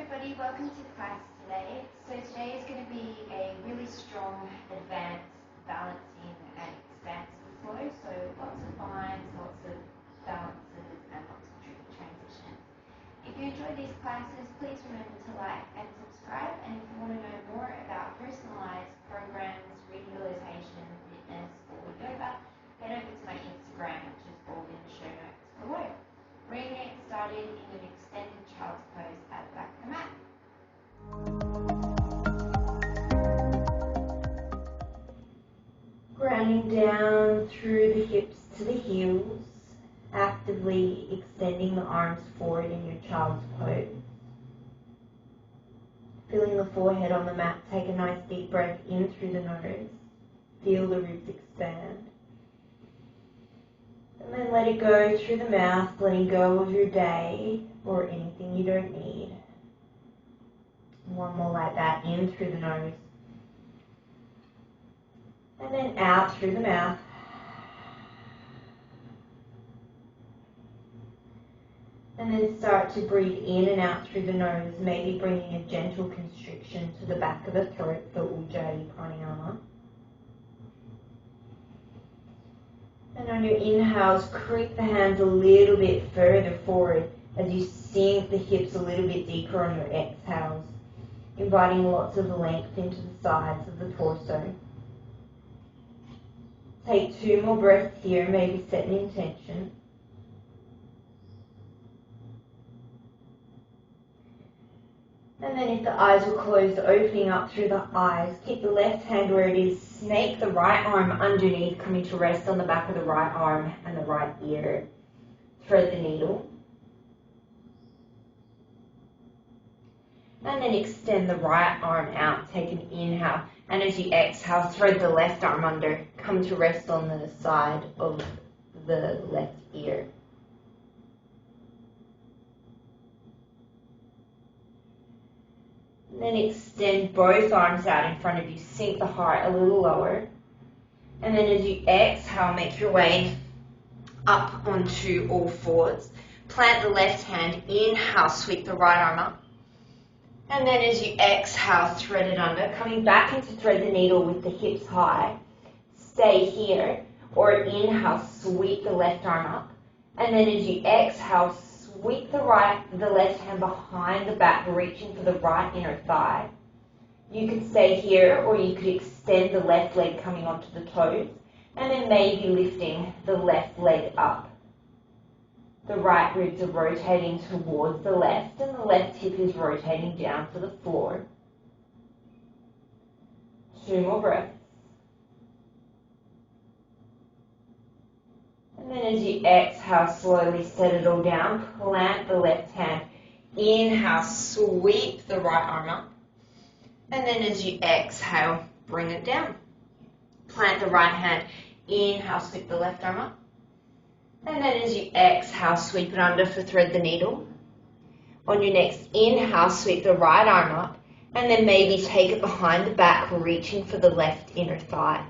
everybody, welcome to class today. So today is going to be a really strong, advanced, balancing and expansive flow. So lots of binds, lots of balances and lots of tricky transitions. If you enjoy these classes, please remember to like and subscribe. And if you want to know more about personalised programs, rehabilitation, fitness or yoga, head over to my Instagram, which is all in the show notes below. We're going to get started in an extended child's pose at the back of the mat. Grounding down through the hips to the heels, actively extending the arms forward in your child's pose. Feeling the forehead on the mat, take a nice deep breath in through the nose. Feel the ribs expand. And then let it go through the mouth, letting go of your day or anything you don't need. One more like that, in through the nose. And then out through the mouth. And then start to breathe in and out through the nose, maybe bringing a gentle constriction to the back of the throat for Ujjayi Pranayama. And on your inhales, creep the hands a little bit further forward as you sink the hips a little bit deeper on your exhales, inviting lots of length into the sides of the torso. Take 2 more breaths here, maybe set an intention. And then if the eyes were closed, opening up through the eyes, keep the left hand where it is, snake the right arm underneath, coming to rest on the back of the right arm and the right ear. Thread the needle. And then extend the right arm out, take an inhale. And as you exhale, thread the left arm under, come to rest on the side of the left ear. Then extend both arms out in front of you, sink the heart a little lower. And then as you exhale, make your way up onto all fours. Plant the left hand, inhale, sweep the right arm up. And then as you exhale, thread it under, coming back into thread the needle with the hips high. Stay here, or inhale, sweep the left arm up. And then as you exhale, sweep the left hand behind the back, reaching for the right inner thigh. You could stay here, or you could extend the left leg coming onto the toes, and then maybe lifting the left leg up. The right ribs are rotating towards the left, and the left hip is rotating down to the floor. 2 more breaths. And then as you exhale, slowly set it all down. Plant the left hand. Inhale, sweep the right arm up. And then as you exhale, bring it down. Plant the right hand. Inhale, sweep the left arm up. And then as you exhale, sweep it under for thread the needle. On your next inhale, sweep the right arm up. And then maybe take it behind the back, reaching for the left inner thigh.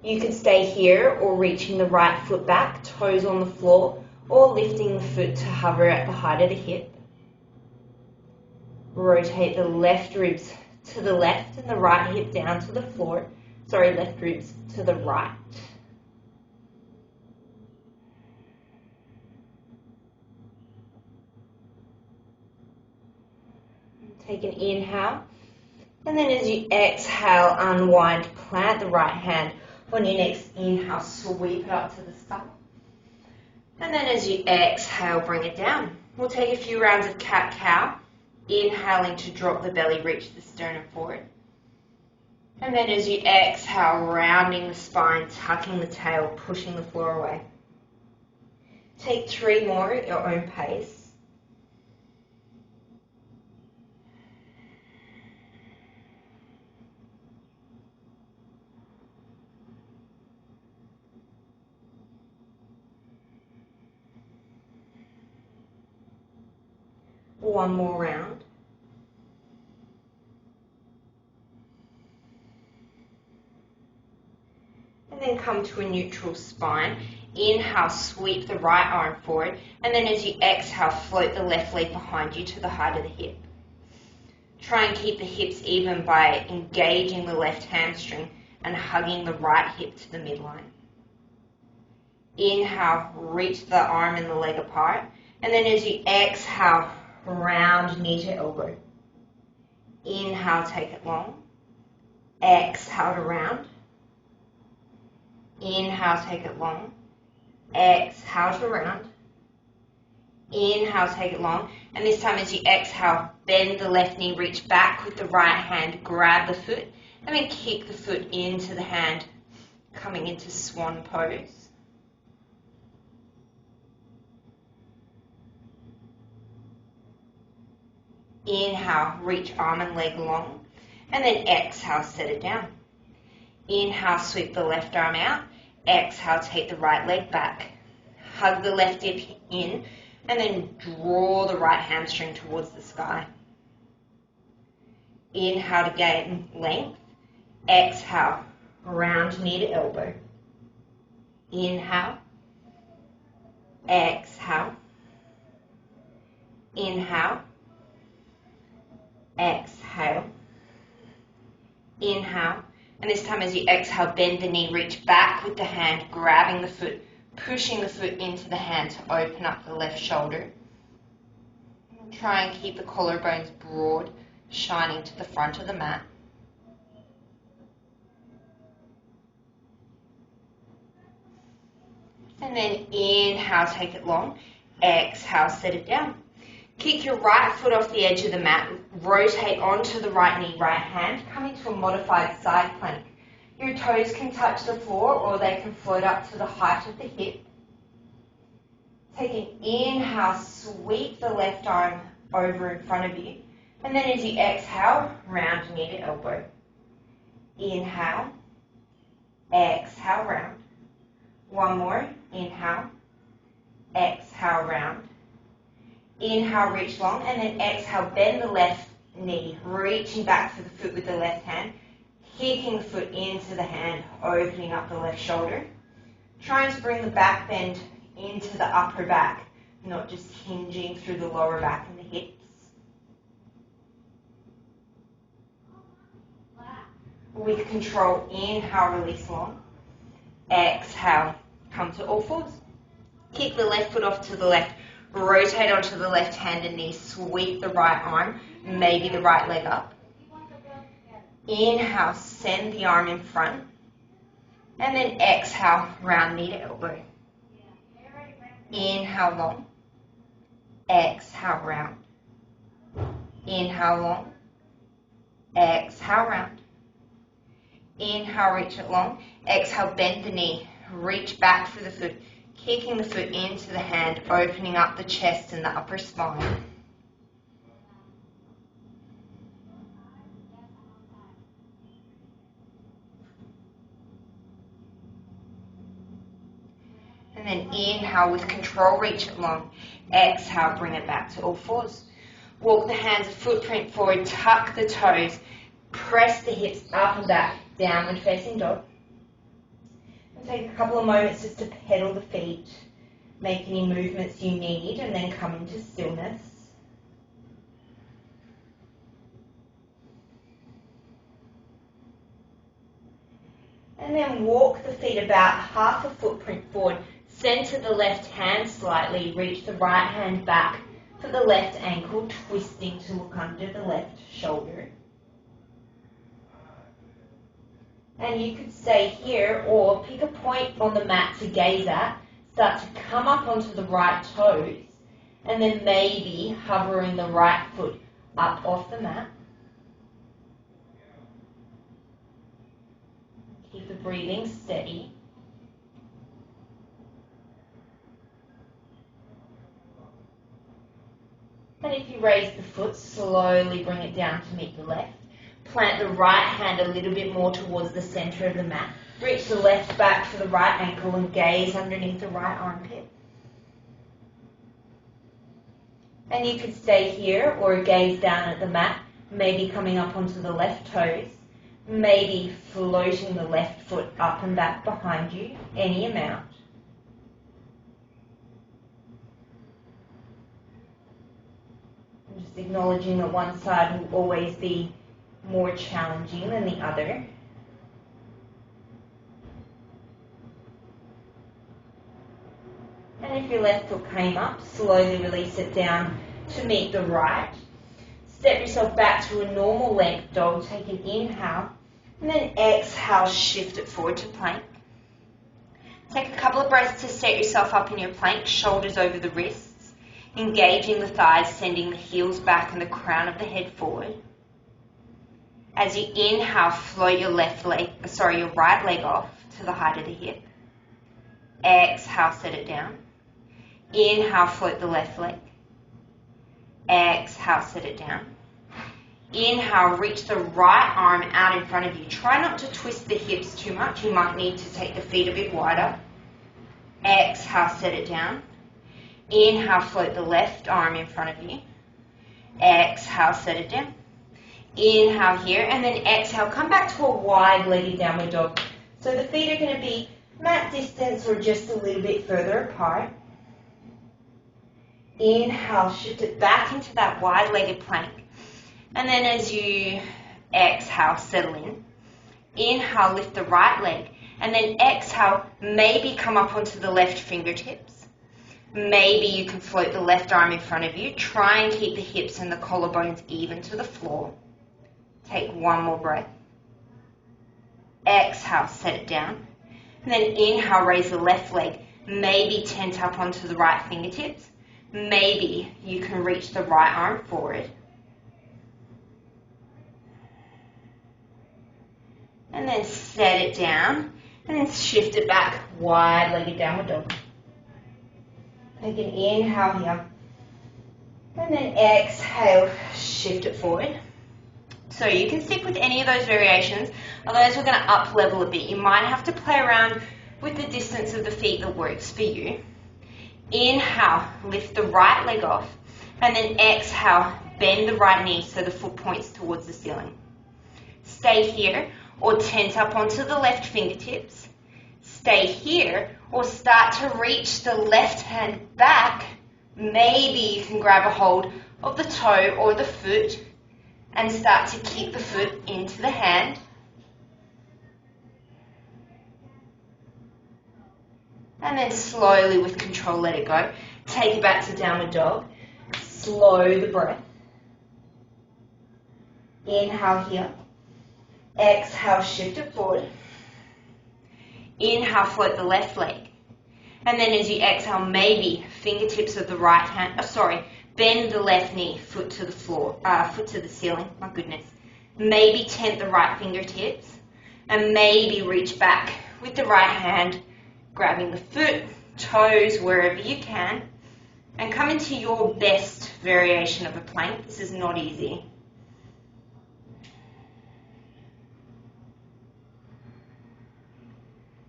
You could stay here, or reaching the right foot back, toes on the floor, or lifting the foot to hover at the height of the hip. Rotate the left ribs to the left and the right hip down to the floor. Left ribs to the right. Take an inhale. And then as you exhale, unwind, plant the right hand. On your next inhale, sweep it up to the sky. And then as you exhale, bring it down. We'll take a few rounds of cat-cow. Inhaling to drop the belly, reach the sternum forward. And then as you exhale, rounding the spine, tucking the tail, pushing the floor away. Take 3 more at your own pace. One more round. And then come to a neutral spine. Inhale, sweep the right arm forward. And then as you exhale, float the left leg behind you to the height of the hip. Try and keep the hips even by engaging the left hamstring and hugging the right hip to the midline. Inhale, reach the arm and the leg apart. And then as you exhale, round knee to elbow. Inhale, take it long. Exhale to round. Inhale, take it long. Exhale to round. Inhale, take it long. And this time as you exhale, bend the left knee, reach back with the right hand, grab the foot, and then kick the foot into the hand, coming into Swan Pose. Inhale, reach arm and leg long, and then exhale, set it down. Inhale, sweep the left arm out. Exhale, take the right leg back. Hug the left hip in, and then draw the right hamstring towards the sky. Inhale to gain length. Exhale, round knee to elbow. Inhale. Exhale. Inhale. Exhale. Inhale. And this time as you exhale, bend the knee, reach back with the hand, grabbing the foot, pushing the foot into the hand to open up the left shoulder. Try and keep the collarbones broad, shining to the front of the mat. And then inhale, take it long. Exhale, set it down. Kick your right foot off the edge of the mat, rotate onto the right knee, right hand, come into a modified side plank. Your toes can touch the floor or they can float up to the height of the hip. Take an inhale, sweep the left arm over in front of you. And then as you exhale, round knee to elbow. Inhale, exhale, round. One more, inhale, exhale, round. Inhale, reach long, and then exhale, bend the left knee, reaching back for the foot with the left hand, kicking the foot into the hand, opening up the left shoulder. Trying to bring the back bend into the upper back, not just hinging through the lower back and the hips. With control, inhale, release long. Exhale, come to all fours. Kick the left foot off to the left. Rotate onto the left hand and knee, sweep the right arm, maybe the right leg up. Inhale, send the arm in front. And then exhale, round knee to elbow. Inhale long. Exhale round. Inhale long. Exhale round. Inhale, reach it long. Exhale, bend the knee, reach back for the foot. Kicking the foot into the hand, opening up the chest and the upper spine. And then inhale with control, reach it long. Exhale, bring it back to all fours. Walk the hands a footprint forward, tuck the toes, press the hips up and back, downward facing dog. Take a couple of moments just to pedal the feet, make any movements you need, and then come into stillness. And then walk the feet about half a footprint forward, center the left hand slightly, reach the right hand back for the left ankle, twisting to look under the left shoulder. And you could stay here or pick a point on the mat to gaze at. Start to come up onto the right toes and then maybe hovering the right foot up off the mat. Keep the breathing steady. And if you raise the foot, slowly bring it down to meet the left. Plant the right hand a little bit more towards the center of the mat. Reach the left back for the right ankle and gaze underneath the right armpit. And you could stay here or gaze down at the mat, maybe coming up onto the left toes, maybe floating the left foot up and back behind you, any amount. Just acknowledging that one side will always be more challenging than the other. And if your left foot came up, slowly release it down to meet the right. Step yourself back to a normal length dog. Take an inhale, and then exhale, shift it forward to plank. Take a couple of breaths to set yourself up in your plank, shoulders over the wrists, engaging the thighs, sending the heels back and the crown of the head forward. As you inhale, float your your right leg off to the height of the hip. Exhale, set it down. Inhale, float the left leg. Exhale, set it down. Inhale, reach the right arm out in front of you. Try not to twist the hips too much. You might need to take the feet a bit wider. Exhale, set it down. Inhale, float the left arm in front of you. Exhale, set it down. Inhale here, and then exhale, come back to a wide-legged downward dog. So the feet are going to be mat distance or just a little bit further apart. Inhale, shift it back into that wide-legged plank. And then as you exhale, settle in. Inhale, lift the right leg. And then exhale, maybe come up onto the left fingertips. Maybe you can float the left arm in front of you. Try and keep the hips and the collarbones even to the floor. Take one more breath. Exhale, set it down. And then inhale, raise the left leg. Maybe tent up onto the right fingertips. Maybe you can reach the right arm forward. And then set it down. And then shift it back, wide-legged downward dog. Take an inhale here. And then exhale, shift it forward. So you can stick with any of those variations. Otherwise, we're going to up level a bit. You might have to play around with the distance of the feet that works for you. Inhale, lift the right leg off. And then exhale, bend the right knee so the foot points towards the ceiling. Stay here or tent up onto the left fingertips. Stay here or start to reach the left hand back. Maybe you can grab a hold of the toe or the foot and start to kick the foot into the hand. And then slowly, with control, let it go. Take it back to downward dog. Slow the breath. Inhale here. Exhale, shift it forward. Inhale, float the left leg. And then as you exhale, maybe fingertips of the right hand, bend the left knee, foot to the floor, foot to the ceiling, my goodness. Maybe tent the right fingertips. And maybe reach back with the right hand, grabbing the foot, toes, wherever you can, and come into your best variation of a plank. This is not easy.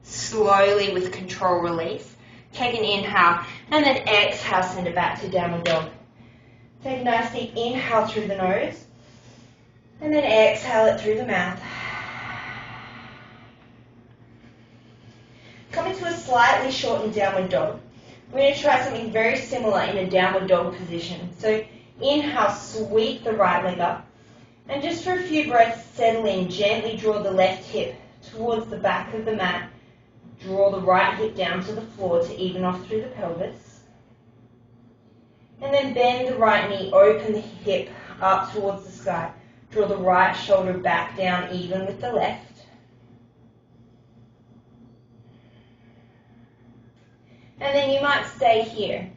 Slowly, with control, release. Take an inhale, and then exhale, send it back to downward dog. Take a nice deep inhale through the nose, and then exhale it through the mouth. Come into a slightly shortened downward dog. We're going to try something very similar in a downward dog position. So inhale, sweep the right leg up. And just for a few breaths, settle in. Gently draw the left hip towards the back of the mat. Draw the right hip down to the floor to even off through the pelvis. And then bend the right knee, open the hip up towards the sky. Draw the right shoulder back down even with the left. And then you might stay here.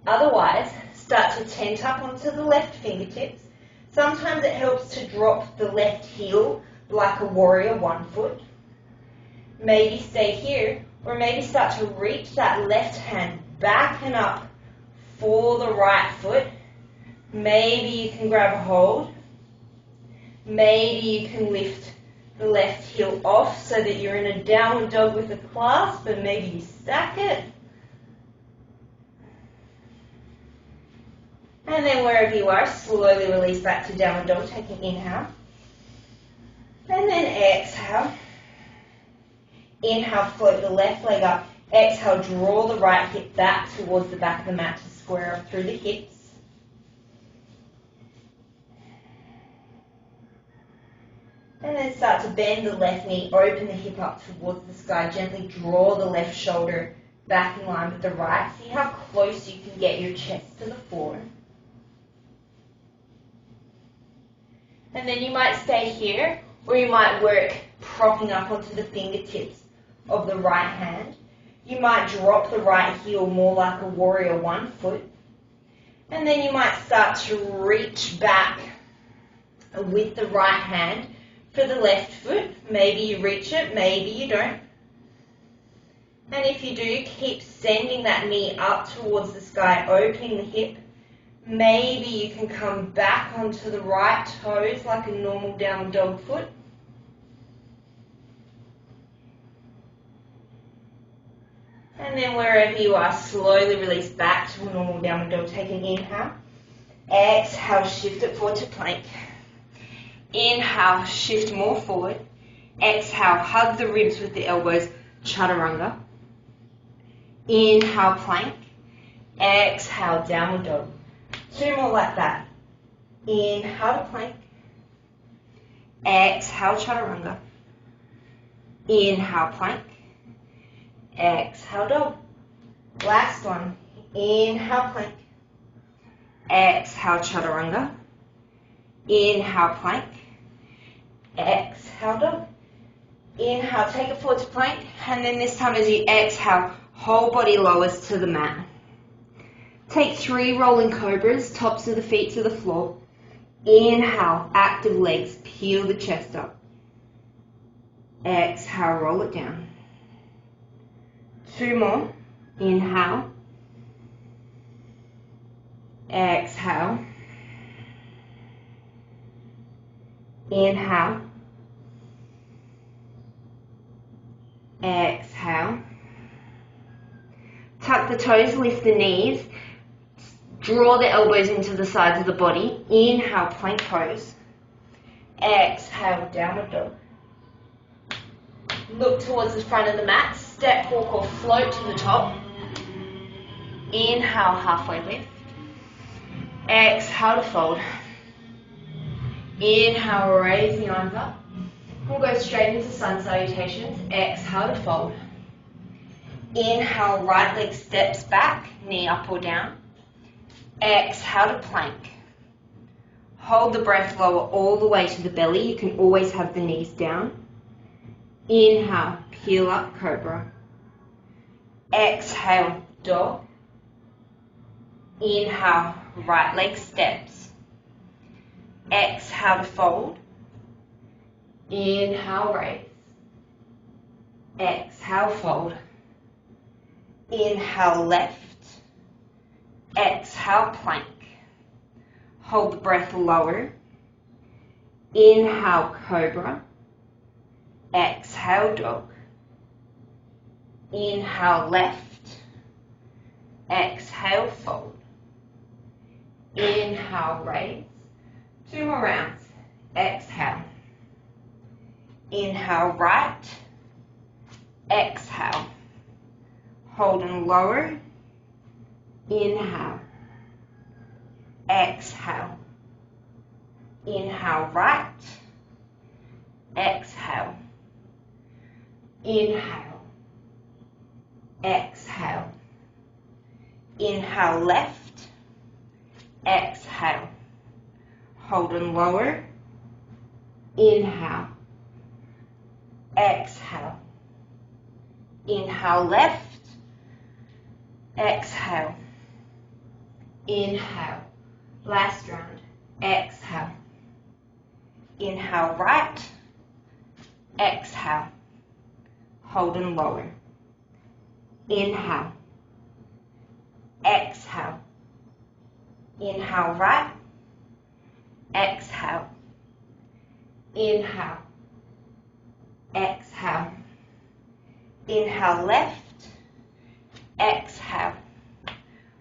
Otherwise, start to tent up onto the left fingertips. Sometimes it helps to drop the left heel like a warrior 1 foot. Maybe stay here, or maybe start to reach that left hand back and up for the right foot. Maybe you can grab a hold. Maybe you can lift the left heel off so that you're in a downward dog with a clasp, and maybe you stack it. And then wherever you are, slowly release back to downward dog. Take an inhale. And then exhale. Inhale, float the left leg up. Exhale, draw the right hip back towards the back of the mat to square up through the hips. And then start to bend the left knee, open the hip up towards the sky. Gently draw the left shoulder back in line with the right. See how close you can get your chest to the floor. And then you might stay here, or you might work propping up onto the fingertips of the right hand. You might drop the right heel more like a warrior 1 foot. And then you might start to reach back with the right hand for the left foot. Maybe you reach it, maybe you don't. And if you do, keep sending that knee up towards the sky, opening the hip. Maybe you can come back onto the right toes like a normal downward dog foot. And then wherever you are, slowly release back to a normal downward dog. Take an inhale. Exhale, shift it forward to plank. Inhale, shift more forward. Exhale, hug the ribs with the elbows, chaturanga. Inhale, plank. Exhale, downward dog. 2 more like that. Inhale to plank. Exhale, chaturanga. Inhale, plank. Exhale, dog. Last one. Inhale, plank. Exhale, chaturanga. Inhale, plank. Exhale, dog. Inhale, take it forward to plank. And then this time as you exhale, whole body lowers to the mat. Take 3 rolling cobras, tops of the feet to the floor. Inhale, active legs, peel the chest up. Exhale, roll it down. 2 more. Inhale. Exhale. Inhale. Exhale. Tuck the toes, lift the knees. Draw the elbows into the sides of the body. Inhale, plank pose. Exhale, downward dog. Look towards the front of the mat. Step, walk or float to the top. Inhale, halfway lift. Exhale to fold. Inhale, raise the arms up. We'll go straight into sun salutations. Exhale to fold. Inhale, right leg steps back, knee up or down. Exhale to plank. Hold the breath lower all the way to the belly. You can always have the knees down. Inhale, peel up, cobra. Exhale, dog. Inhale, right leg steps. Exhale to fold. Inhale, raise. Exhale, fold. Inhale, left. Exhale, plank. Hold the breath lower. Inhale, cobra. Exhale, dog. Inhale, left. Exhale, fold. Inhale, raise. 2 more rounds. Exhale. Inhale, right. Exhale. Hold and lower. Inhale. Exhale. Inhale, right. Exhale. Inhale. Exhale. Inhale, left. Exhale. Hold and lower. Inhale. Exhale. Inhale, left. Exhale. Inhale. Last round. Exhale. Inhale, right. Exhale. Hold and lower. Inhale. Exhale. Inhale, right. Exhale. Inhale. Exhale. Inhale, left. Exhale.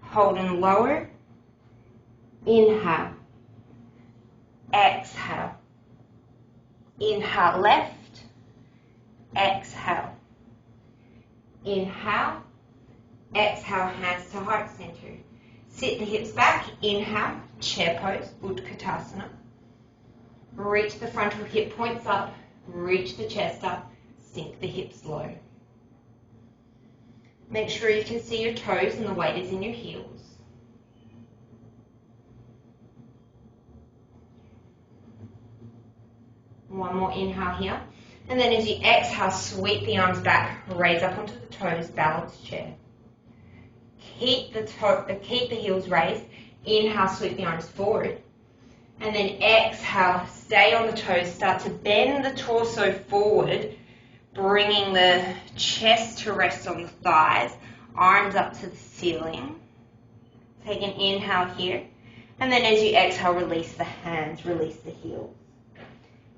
Hold and lower. Inhale. Exhale. Inhale, left. Exhale. Inhale. Exhale, hands to heart center. Sit the hips back. Inhale, chair pose, Gomulkasana. Reach the frontal hip points up, reach the chest up, sink the hips low. Make sure you can see your toes and the weight is in your heels. One more inhale here. And then as you exhale, sweep the arms back, raise up onto the toes, balanced chair. Keep the heels raised. Inhale, sweep the arms forward. And then exhale, stay on the toes, start to bend the torso forward, bringing the chest to rest on the thighs, arms up to the ceiling. Take an inhale here. And then as you exhale, release the hands, release the heels.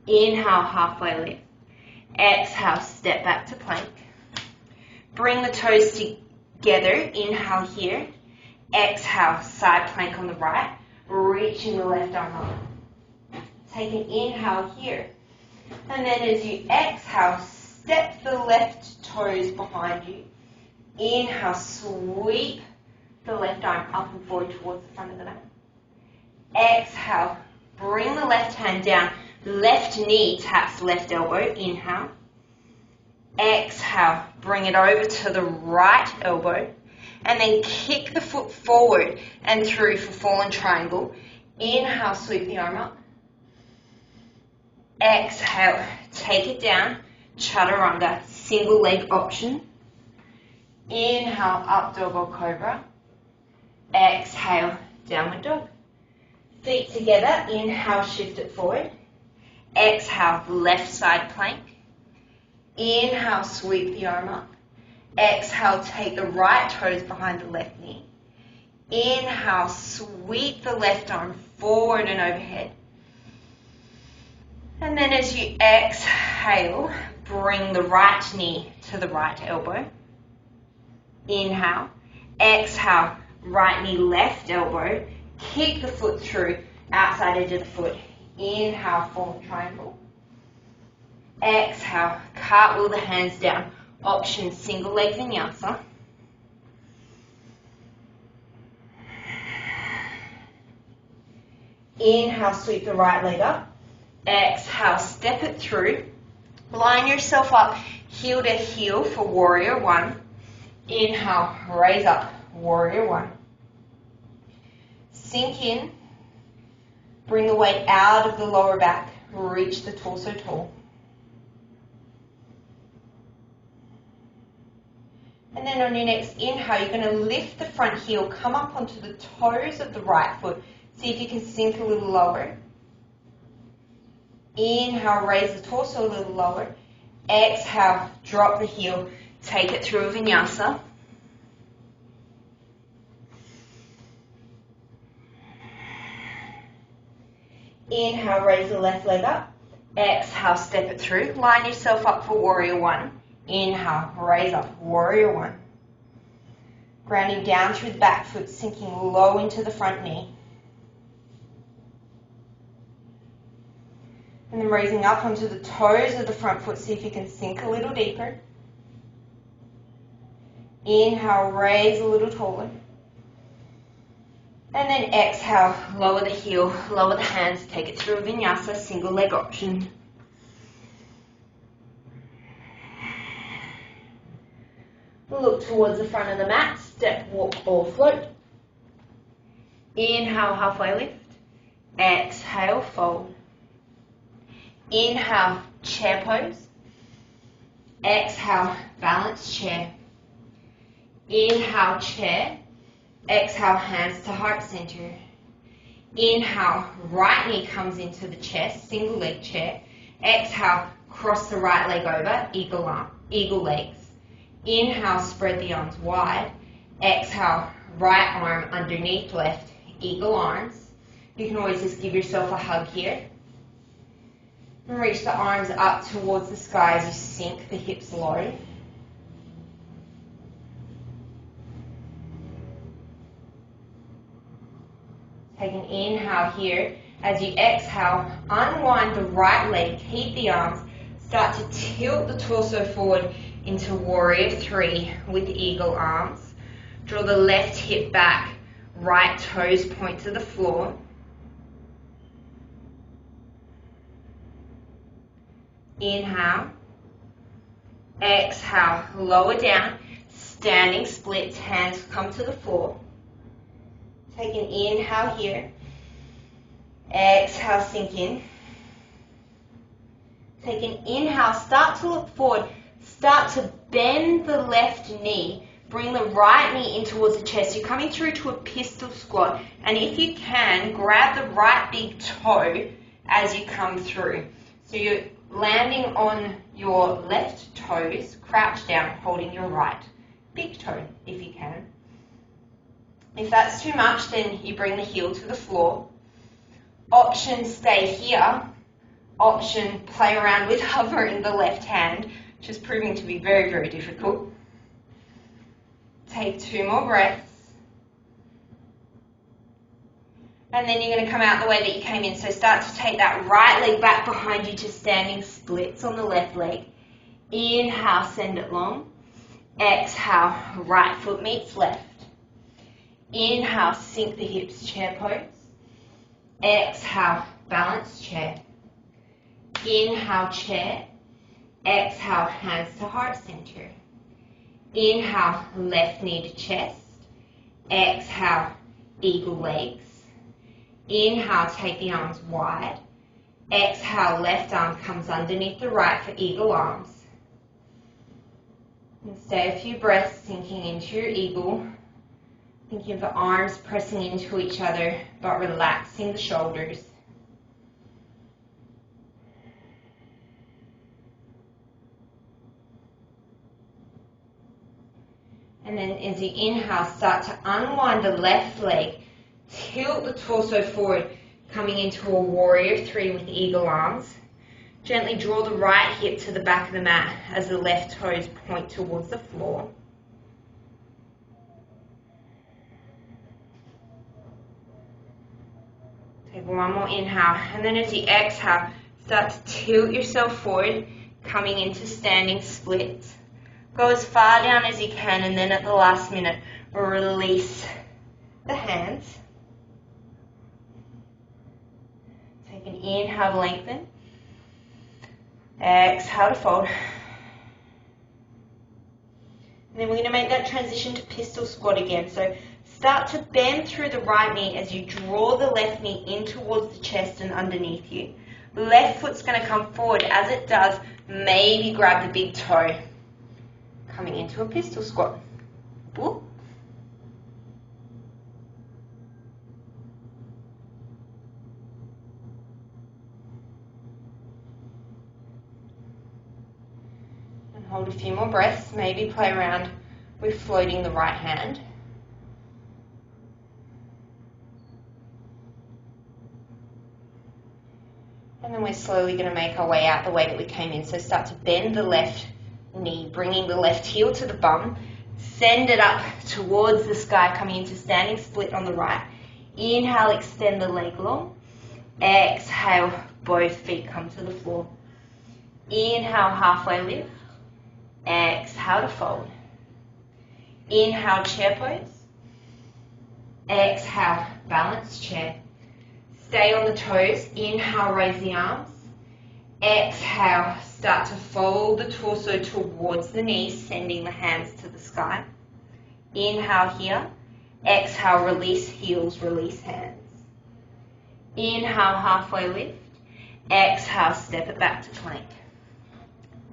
Inhale, halfway lift. Exhale, step back to plank. Bring the toes together. Inhale here. Exhale, side plank on the right. Reaching the left arm up. Take an inhale here. And then as you exhale, step the left toes behind you. Inhale, sweep the left arm up and forward towards the front of the mat. Exhale, bring the left hand down. Left knee taps left elbow. Inhale. Exhale, bring it over to the right elbow. And then kick the foot forward and through for fallen triangle. Inhale, sweep the arm up. Exhale, take it down. Chaturanga, single leg option. Inhale, up dog or cobra. Exhale, downward dog. Feet together. Inhale, shift it forward. Exhale, left side plank. Inhale, sweep the arm up. Exhale, take the right toes behind the left knee. Inhale, sweep the left arm forward and overhead. And then as you exhale, bring the right knee to the right elbow. Inhale. Exhale, right knee, left elbow. Kick the foot through, outside edge of the foot. Inhale, fallen triangle. Exhale, cartwheel the hands down. Option, single leg vinyasa. Inhale, sweep the right leg up. Exhale, step it through. Line yourself up, heel to heel for warrior one. Inhale, raise up, warrior one. Sink in. Bring the weight out of the lower back. Reach the torso tall. And then on your next inhale, you're going to lift the front heel, come up onto the toes of the right foot. See if you can sink a little lower. Inhale, raise the torso a little lower. Exhale, drop the heel, take it through a vinyasa. Inhale, raise the left leg up. Exhale, step it through. Line yourself up for warrior one. Inhale, raise up, warrior one. Grounding down through the back foot, sinking low into the front knee. And then raising up onto the toes of the front foot, see if you can sink a little deeper. Inhale, raise a little taller. And then exhale, lower the heel, lower the hands, take it through a vinyasa, single leg option. Look towards the front of the mat, step, walk, or float. Inhale, halfway lift. Exhale, fold. Inhale, chair pose. Exhale, balanced chair. Inhale, chair. Exhale, hands to heart center. Inhale, right knee comes into the chest, single leg chair. Exhale, cross the right leg over, eagle legs. Inhale, spread the arms wide. Exhale, right arm underneath left, eagle arms. You can always just give yourself a hug here. And reach the arms up towards the sky as you sink the hips low. Take an inhale here. As you exhale, unwind the right leg, keep the arms. Start to tilt the torso forward into warrior three with eagle arms. Draw the left hip back, right toes point to the floor. Inhale. Exhale, lower down. Standing splits, hands come to the floor. Take an inhale here. Exhale, sink in. Take an inhale, start to look forward. Start to bend the left knee. Bring the right knee in towards the chest. You're coming through to a pistol squat. And if you can, grab the right big toe as you come through. So you're landing on your left toes, crouch down, holding your right big toe if you can. If that's too much, then you bring the heel to the floor. Option, stay here. Option, play around with hovering the left hand, which is proving to be very, very difficult. Take 2 more breaths. And then you're going to come out the way that you came in. So start to take that right leg back behind you to standing splits on the left leg. Inhale, send it long. Exhale, right foot meets left. Inhale, sink the hips, chair pose. Exhale, balance chair. Inhale, chair. Exhale, hands to heart center. Inhale, left knee to chest. Exhale, eagle legs. Inhale, take the arms wide. Exhale, left arm comes underneath the right for eagle arms. And stay a few breaths sinking into your eagle. Thinking of the arms pressing into each other, but relaxing the shoulders. And then as you inhale, start to unwind the left leg. Tilt the torso forward, coming into a warrior 3 with eagle arms. Gently draw the right hip to the back of the mat as the left toes point towards the floor. Take one more inhale, and then as you exhale, start to tilt yourself forward, coming into standing splits. Go as far down as you can, and then at the last minute, release the hands. Take an inhale, lengthen. Exhale to fold. And then we're going to make that transition to pistol squat again. So start to bend through the right knee as you draw the left knee in towards the chest and underneath you. Left foot's going to come forward. As it does, maybe grab the big toe. Coming into a pistol squat. Whoop. And hold a few more breaths. Maybe play around with floating the right hand. And then we're slowly going to make our way out the way that we came in. So start to bend the left knee, bringing the left heel to the bum. Send it up towards the sky, coming into standing split on the right. Inhale, extend the leg long. Exhale, both feet come to the floor. Inhale, halfway lift. Exhale to fold. Inhale, chair pose. Exhale, balance chair. Stay on the toes. Inhale, raise the arms. Exhale, start to fold the torso towards the knees, sending the hands to the sky. Inhale here. Exhale, release heels, release hands. Inhale, halfway lift. Exhale, step it back to plank.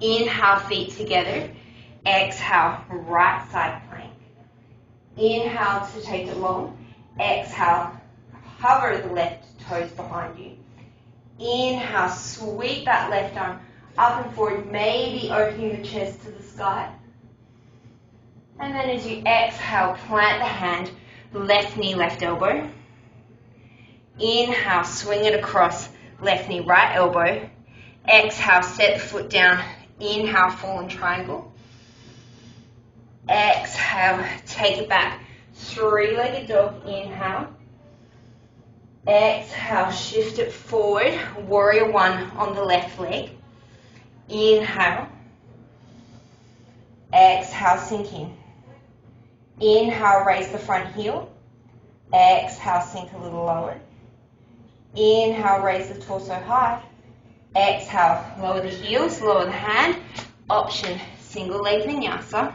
Inhale, feet together. Exhale, right side plank. Inhale to take it long. Exhale, hover the left toes behind you. Inhale, sweep that left arm up and forward, maybe opening the chest to the sky. And then as you exhale, plant the hand, left knee, left elbow. Inhale, swing it across, left knee, right elbow. Exhale, set the foot down. Inhale, fallen triangle. Exhale, take it back. 3-legged dog, inhale. Exhale, shift it forward, warrior 1 on the left leg. Inhale. Exhale, sink in. Inhale, raise the front heel. Exhale, sink a little lower. Inhale, raise the torso high. Exhale, lower the heels, lower the hand. Option, single leg vinyasa.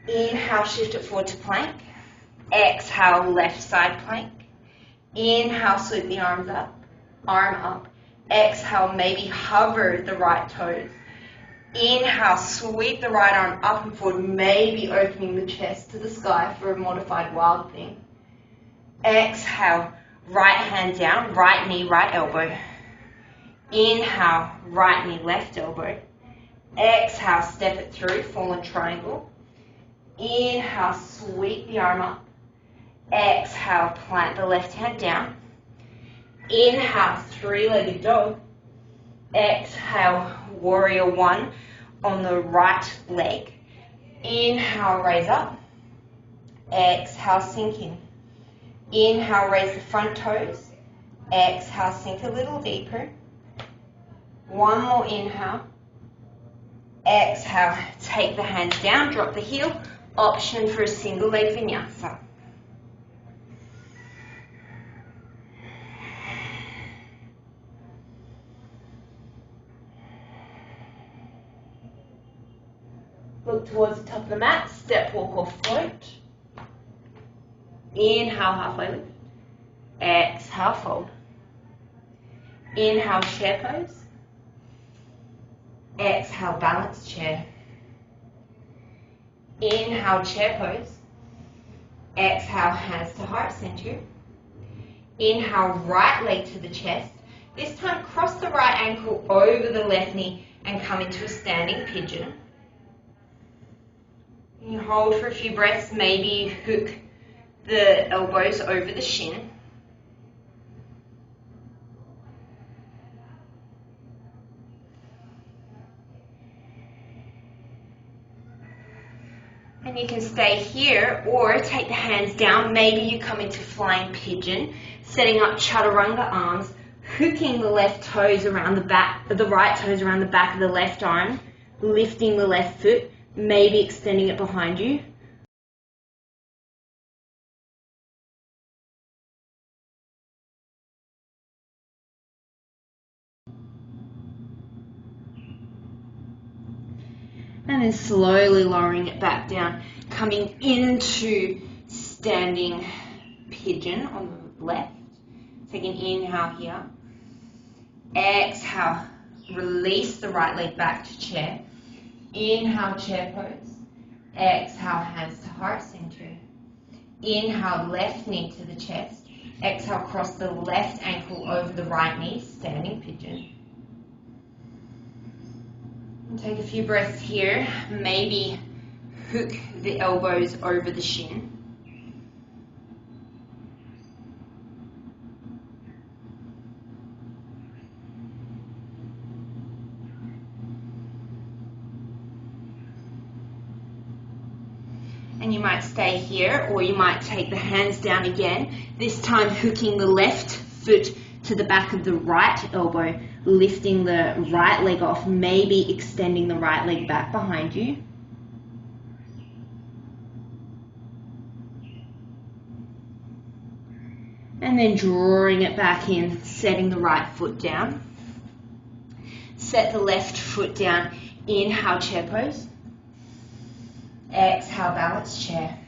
Inhale, shift it forward to plank. Exhale, left side plank. Inhale, sweep the arms up, arm up. Exhale, maybe hover the right toes. Inhale, sweep the right arm up and forward, maybe opening the chest to the sky for a modified wild thing. Exhale, right hand down, right knee, right elbow. Inhale, right knee, left elbow. Exhale, step it through, fallen triangle. Inhale, sweep the arm up. Exhale, plant the left hand down. Inhale, three-legged dog. Exhale, warrior one on the right leg. Inhale, raise up. Exhale, sink in. Inhale, raise the front toes. Exhale, sink a little deeper. One more inhale. Exhale, take the hands down, drop the heel. Option for a single leg vinyasa. Look towards the top of the mat, step, walk or float. Inhale, halfway lift. Exhale, fold. Inhale, chair pose. Exhale, balance chair. Inhale, chair pose. Exhale, hands to heart center. Inhale, right leg to the chest. This time, cross the right ankle over the left knee and come into a standing pigeon. You hold for a few breaths, maybe hook the elbows over the shin. And you can stay here or take the hands down. Maybe you come into flying pigeon, setting up chaturanga arms, hooking the left toes around the back, the right toes around the back of the left arm, lifting the left foot, maybe extending it behind you. And then slowly lowering it back down, coming into standing pigeon on the left. Take an inhale here. Exhale, release the right leg back to chair. Inhale, chair pose. Exhale, hands to heart center. Inhale, left knee to the chest. Exhale, cross the left ankle over the right knee, standing pigeon. Take a few breaths here, maybe hook the elbows over the shin. And you might stay here, or you might take the hands down again, this time hooking the left foot to the back of the right elbow, lifting the right leg off, maybe extending the right leg back behind you. And then drawing it back in, setting the right foot down. Set the left foot down, inhale, chair pose. Exhale, balance chair.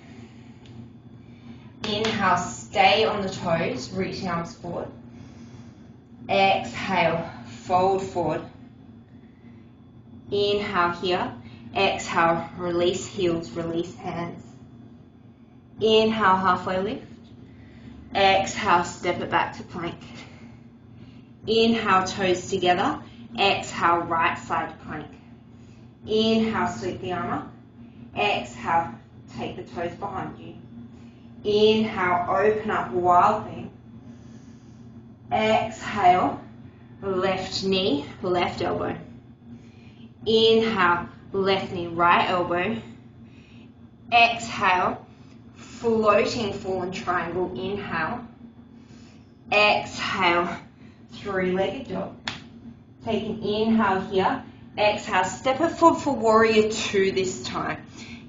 Inhale, stay on the toes, reach the arms forward. Exhale, fold forward. Inhale here. Exhale, release heels, release hands. Inhale, halfway lift. Exhale, step it back to plank. Inhale, toes together. Exhale, right side plank. Inhale, sweep the arm up. Exhale, take the toes behind you. Inhale, open up, wild thing. Exhale, left knee, left elbow. Inhale, left knee, right elbow. Exhale, floating fallen triangle, inhale. Exhale, three-legged dog. Take an inhale here. Exhale, step it forward for warrior two this time.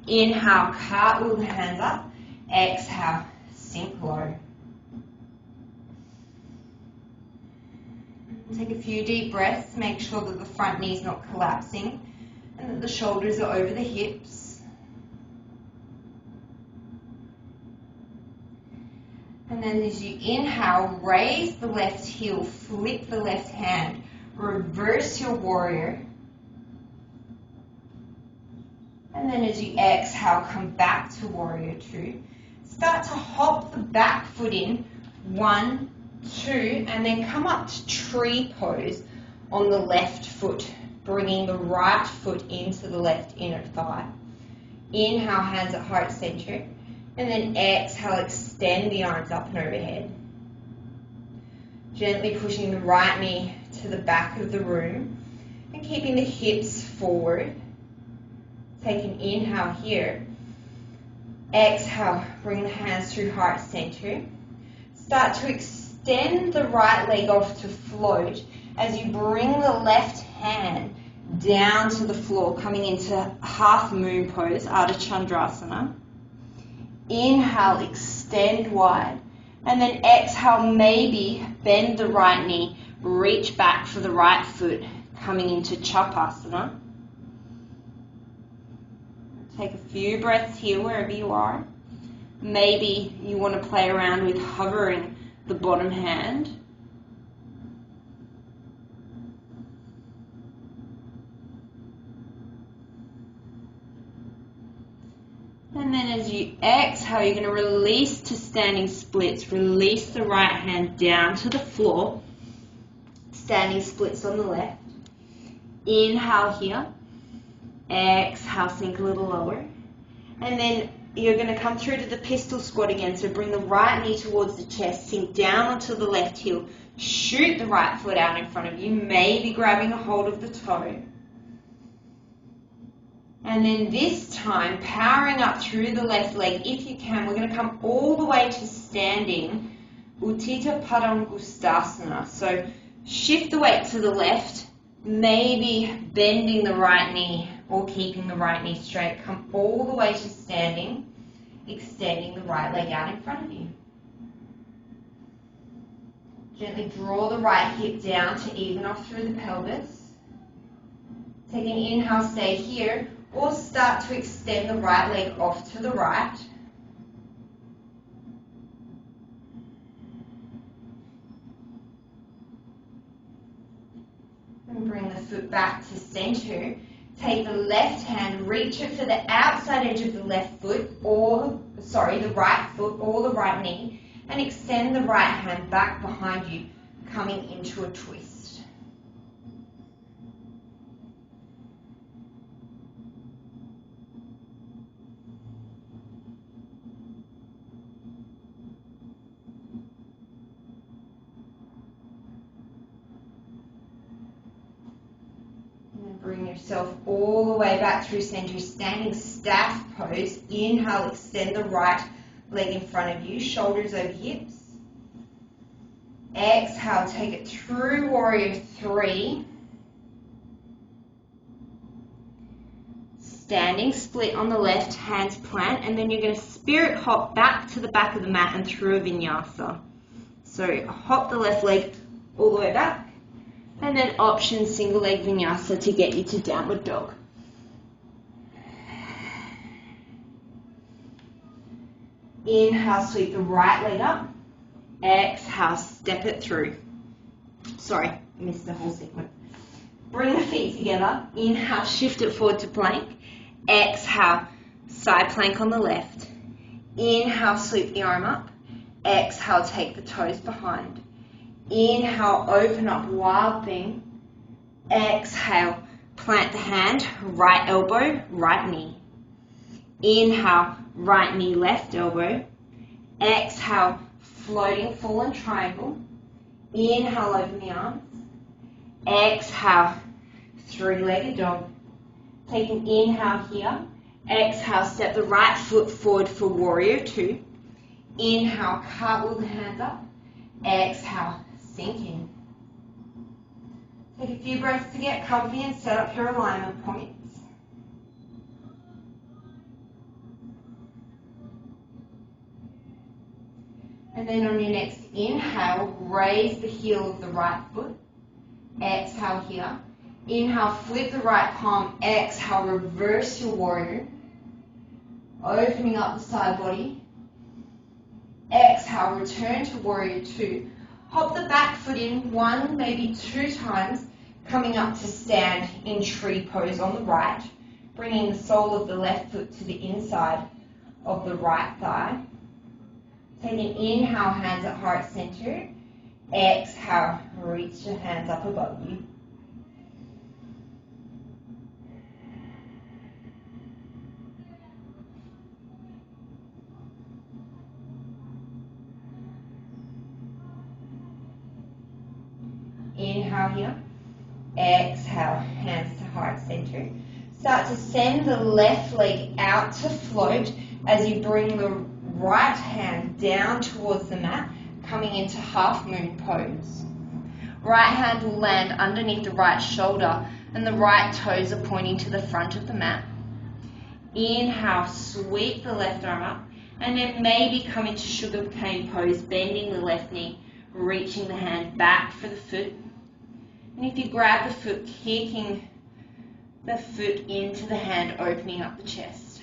Inhale, cartwheel the hands up. Exhale, sink low. Take a few deep breaths. Make sure that the front knee is not collapsing and that the shoulders are over the hips. And then as you inhale, raise the left heel, flip the left hand, reverse your warrior. And then as you exhale, come back to warrior two. Start to hop the back foot in, 1, 2, and then come up to tree pose on the left foot, bringing the right foot into the left inner thigh. Inhale, hands at heart center, and then exhale, extend the arms up and overhead. Gently pushing the right knee to the back of the room and keeping the hips forward. Take an inhale here. Exhale, bring the hands through heart center. Start to extend the right leg off to float as you bring the left hand down to the floor, coming into half moon pose, Ardha Chandrasana. Inhale, extend wide, and then exhale, maybe bend the right knee, reach back for the right foot, coming into Chapasana. Take a few breaths here wherever you are. Maybe you want to play around with hovering the bottom hand. And then as you exhale, you're going to release to standing splits. Release the right hand down to the floor. Standing splits on the left. Inhale here. Exhale, sink a little lower. And then you're going to come through to the pistol squat again. So bring the right knee towards the chest. Sink down onto the left heel. Shoot the right foot out in front of you. Maybe grabbing a hold of the toe. And then this time, powering up through the left leg, if you can, we're going to come all the way to standing Utthita Padangusthasana. So shift the weight to the left, maybe bending the right knee or keeping the right knee straight. Come all the way to standing, extending the right leg out in front of you. Gently draw the right hip down to even off through the pelvis. Take an inhale, stay here. Or start to extend the right leg off to the right. And bring the foot back to center. Take the left hand, reach it for the outside edge of the left foot, the right foot or the right knee, and extend the right hand back behind you, coming into a twist. Bring yourself all the way back through center, standing staff pose. Inhale, extend the right leg in front of you, shoulders over hips. Exhale, take it through warrior three. Standing split on the left, hands plant, and then you're going to spirit hop back to the back of the mat and through a vinyasa. So hop the left leg all the way back. And then option single leg vinyasa to get you to downward dog. Inhale, sweep the right leg up. Exhale, step it through. Sorry, missed the whole segment. Bring the feet together. Inhale, shift it forward to plank. Exhale, side plank on the left. Inhale, sweep the arm up. Exhale, take the toes behind. Inhale, open up, wild thing. Exhale, plant the hand, right elbow, right knee. Inhale, right knee, left elbow. Exhale, floating fallen triangle. Inhale, open the arms. Exhale, three-legged dog. Take an inhale here. Exhale, step the right foot forward for warrior two. Inhale, cartwheel the hands up. Exhale, sink in. Take a few breaths to get comfy and set up your alignment points. And then on your next inhale, raise the heel of the right foot. Exhale here. Inhale, flip the right palm. Exhale, reverse your warrior. Opening up the side body. Exhale, return to warrior two. Hop the back foot in 1, maybe 2 times, coming up to stand in tree pose on the right, bringing the sole of the left foot to the inside of the right thigh. Take an inhale, hands at heart center. Exhale, reach your hands up above you. Inhale here. Exhale, hands to heart center. Start to send the left leg out to float as you bring the right hand down towards the mat, coming into half moon pose. Right hand will land underneath the right shoulder and the right toes are pointing to the front of the mat. Inhale, sweep the left arm up, and then maybe come into sugar cane pose, bending the left knee, reaching the hand back for the foot. And if you grab the foot, kicking the foot into the hand, opening up the chest.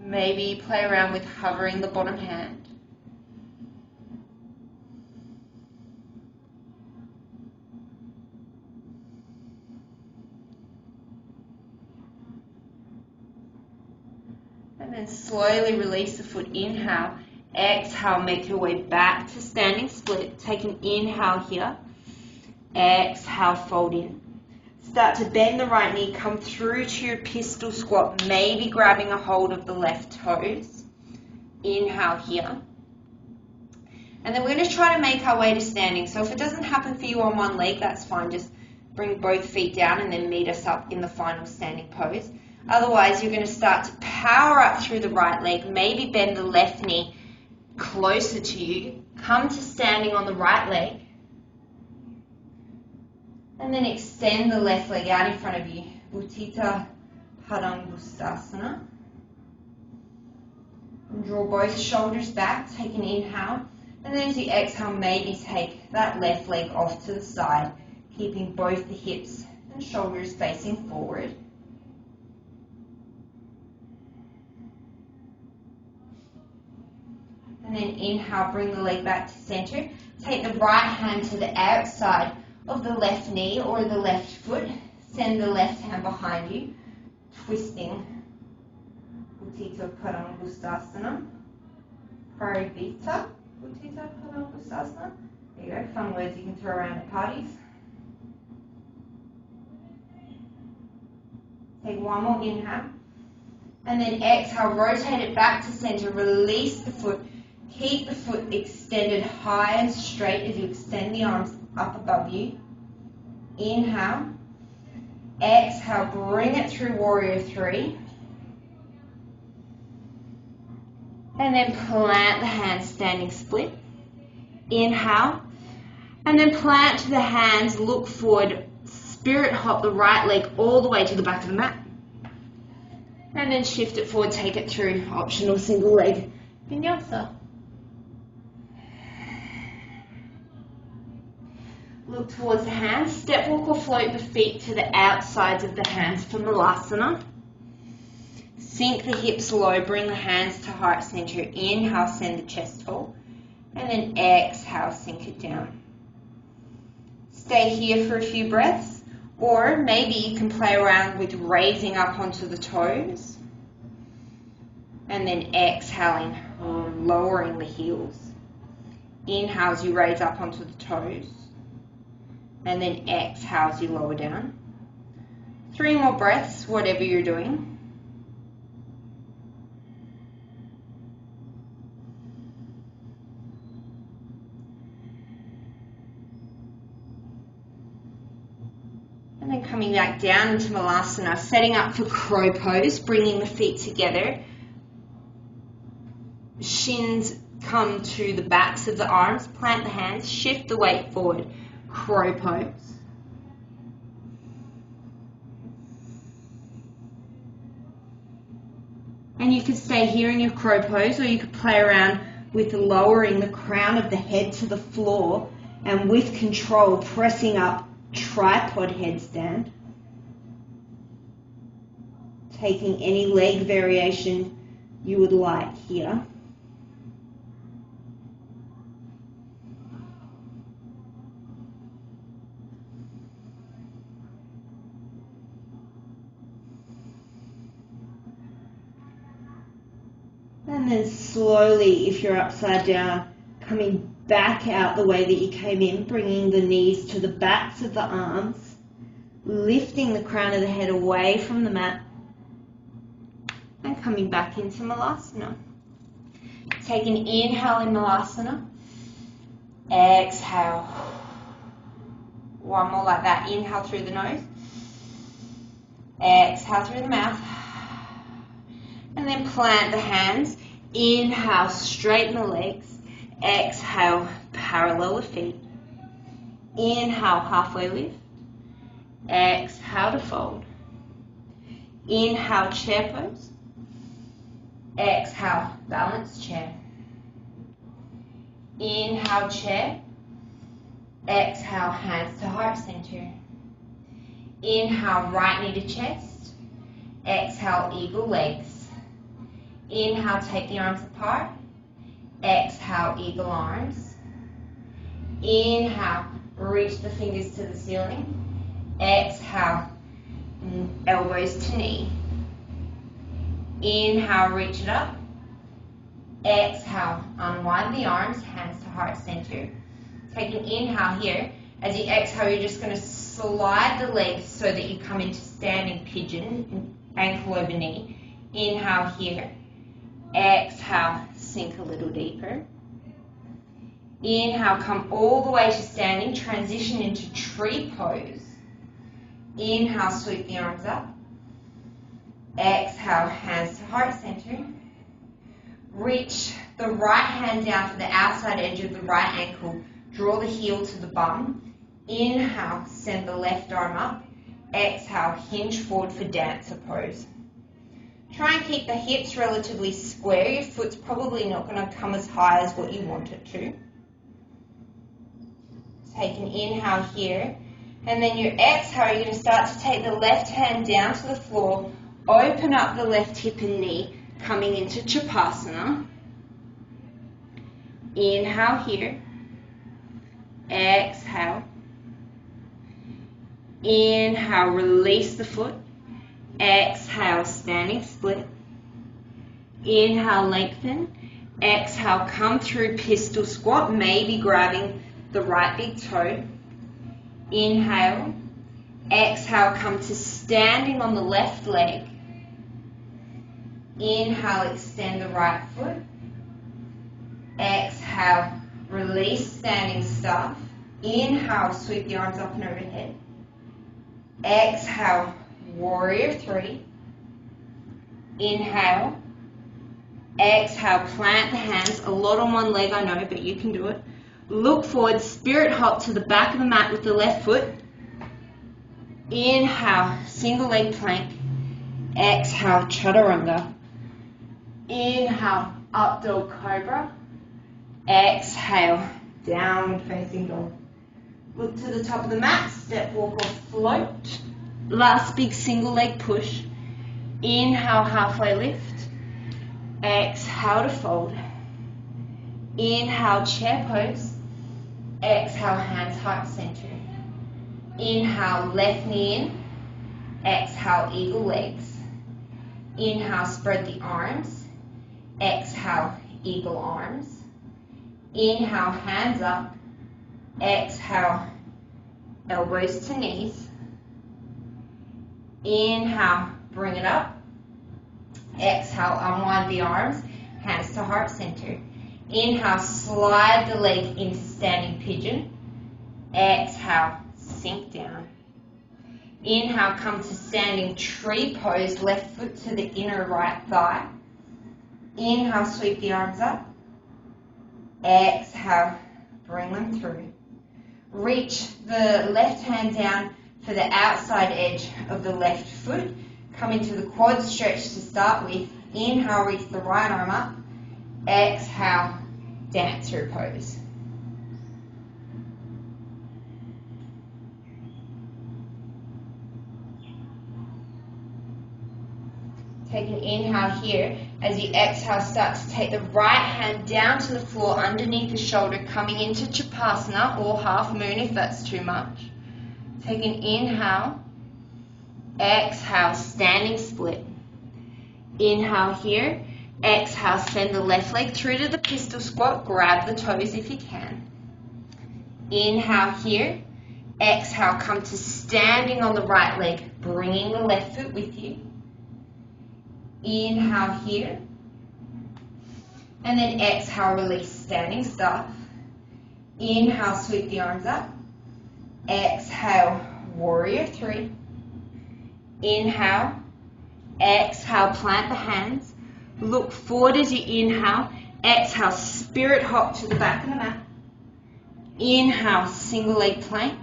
Maybe play around with hovering the bottom hand. And then slowly release the foot. Inhale. Exhale, make your way back to standing split. Take an inhale here. Exhale, fold in. Start to bend the right knee, come through to your pistol squat, maybe grabbing a hold of the left toes. Inhale here. And then we're going to try to make our way to standing. So if it doesn't happen for you on one leg, that's fine. Just bring both feet down and then meet us up in the final standing pose. Otherwise, you're going to start to power up through the right leg, maybe bend the left knee closer to you, come to standing on the right leg, and then extend the left leg out in front of you, Uttita Padangustasana. And draw both shoulders back, take an inhale, and then as you exhale, maybe take that left leg off to the side, keeping both the hips and shoulders facing forward. And then inhale, bring the leg back to center. Take the right hand to the outside of the left knee or the left foot. Send the left hand behind you, twisting. Uttita Padangustasana. Parivita. Uttita Padangustasana. There you go, fun words you can throw around at parties. Take one more inhale. And then exhale, rotate it back to center. Release the foot. Keep the foot extended high and straight as you extend the arms up above you. Inhale. Exhale, bring it through warrior three. And then plant the hands standing split. Inhale. And then plant the hands, look forward, spirit hop the right leg all the way to the back of the mat. And then shift it forward, take it through optional single leg vinyasa. Look towards the hands, step walk or float the feet to the outsides of the hands for Malasana. Sink the hips low, bring the hands to heart center. Inhale, send the chest tall. And then exhale, sink it down. Stay here for a few breaths. Or maybe you can play around with raising up onto the toes. And then exhaling, lowering the heels. Inhale as you raise up onto the toes. And then exhale as you lower down. 3 more breaths, whatever you're doing. And then coming back down into Malasana, setting up for crow pose, bringing the feet together. Shins come to the backs of the arms, plant the hands, shift the weight forward. Crow pose. And you could stay here in your crow pose, or you could play around with lowering the crown of the head to the floor and with control pressing up tripod headstand. Taking any leg variation you would like here. And then slowly, if you're upside down, coming back out the way that you came in, bringing the knees to the backs of the arms, lifting the crown of the head away from the mat, and coming back into Malasana. Take an inhale in Malasana, exhale. One more like that, inhale through the nose, exhale through the mouth, and then plant the hands. Inhale, straighten the legs. Exhale, parallel the feet. Inhale, halfway lift. Exhale to fold. Inhale, chair pose. Exhale, balanced chair. Inhale, chair. Exhale, hands to heart center. Inhale, right knee to chest. Exhale, eagle legs. Inhale, take the arms apart. Exhale, eagle arms. Inhale, reach the fingers to the ceiling. Exhale, elbows to knee. Inhale, reach it up. Exhale, unwind the arms, hands to heart center. Take an inhale here. As you exhale, you're just going to slide the legs so that you come into standing pigeon, ankle over knee. Inhale here. Exhale, sink a little deeper. Inhale, come all the way to standing, transition into tree pose. Inhale, sweep the arms up. Exhale, hands to heart center. Reach the right hand down to the outside edge of the right ankle. Draw the heel to the bum. Inhale, send the left arm up. Exhale, hinge forward for dancer pose. Try and keep the hips relatively square. Your foot's probably not going to come as high as what you want it to. Take an inhale here. And then your exhale, you're going to start to take the left hand down to the floor. Open up the left hip and knee, coming into Chapasana. Inhale here. Exhale. Inhale, release the foot. Exhale, standing split. Inhale, lengthen. Exhale, come through pistol squat, maybe grabbing the right big toe. Inhale. Exhale, come to standing on the left leg. Inhale, extend the right foot. Exhale, release standing staff. Inhale, sweep the arms up and overhead. Exhale, warrior three. Inhale. Exhale, plant the hands. A lot on one leg, I know, but you can do it. Look forward, spirit hop to the back of the mat with the left foot. Inhale, single leg plank. Exhale, chaturanga. Inhale, up dog cobra. Exhale, downward facing dog. Look to the top of the mat, step, walk or float. Last big single leg push. Inhale, halfway lift. Exhale to fold. Inhale, chair pose. Exhale, hands heart center. Inhale, left knee in. Exhale, eagle legs. Inhale, spread the arms. Exhale, eagle arms. Inhale, hands up. Exhale, elbows to knees. Inhale, bring it up. Exhale, unwind the arms, hands to heart center. Inhale, slide the leg into standing pigeon. Exhale, sink down. Inhale, come to standing tree pose, left foot to the inner right thigh. Inhale, sweep the arms up. Exhale, bring them through. Reach the left hand down for the outside edge of the left foot. Come into the quad stretch to start with. Inhale, reach the right arm up. Exhale, dancer pose. Take an inhale here. As you exhale, start to take the right hand down to the floor underneath the shoulder, coming into Chapasana or half moon if that's too much. Take an inhale. Exhale, standing split. Inhale here. Exhale, send the left leg through to the pistol squat. Grab the toes if you can. Inhale here. Exhale, come to standing on the right leg, bringing the left foot with you. Inhale here. And then exhale, release, standing staff. Inhale, sweep the arms up. Exhale, warrior three. Inhale. Exhale, plant the hands. Look forward as you inhale. Exhale, spirit hop to the back of the mat. Inhale, single leg plank.